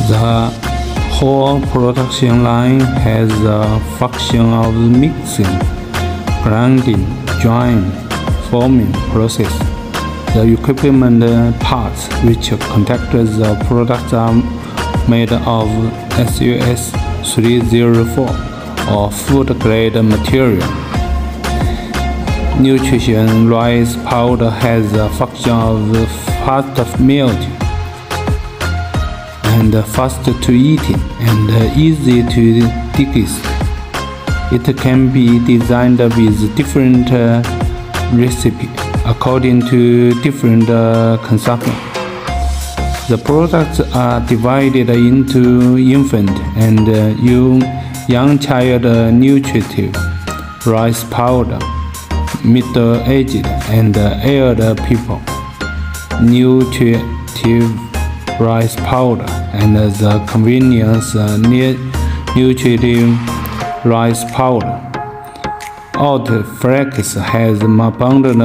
The whole production line has the function of mixing, grinding, drying, forming process. The equipment parts which contact the products are made of SUS 304 or food-grade material. Nutrition rice powder has the function of fast melting and fast to eating and easy to digest. It can be designed with different recipes according to different consumption. The products are divided into infant and young child nutritive rice powder, middle-aged and elder people nutritive rice powder, and the convenience nutritive rice powder. Alt flakes has abundant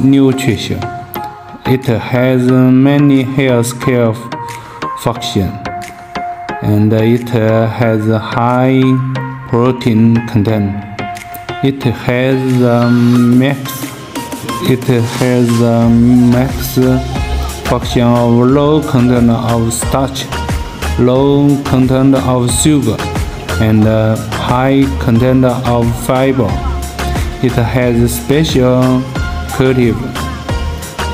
nutrition. It has many healthcare functions, and it has a high protein content. It has a max function of low content of starch, low content of sugar, and high content of fiber. It has special curative,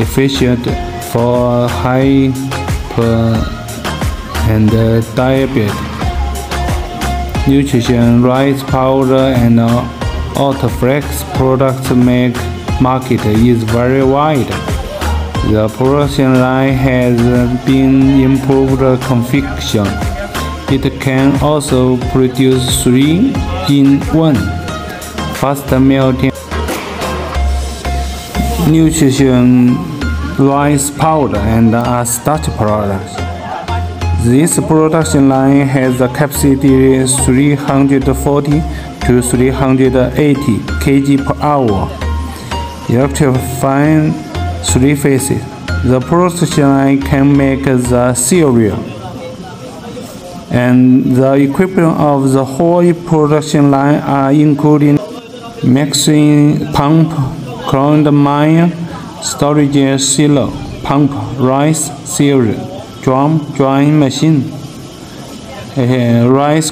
efficient for hyper and diabetes. Nutrition rice powder and alt flakes products market is very wide. The production line has been improved configuration. It can also produce 3-in-1 fast melting nutrition rice powder and starch products. This production line has a capacity 340 to 380 kg per hour. Electrifying 3 phases. The production line can make the cereal, and the equipment of the whole production line are including mixing pump, cold mine, storage silo, pump, rice cereal, drying machine, rice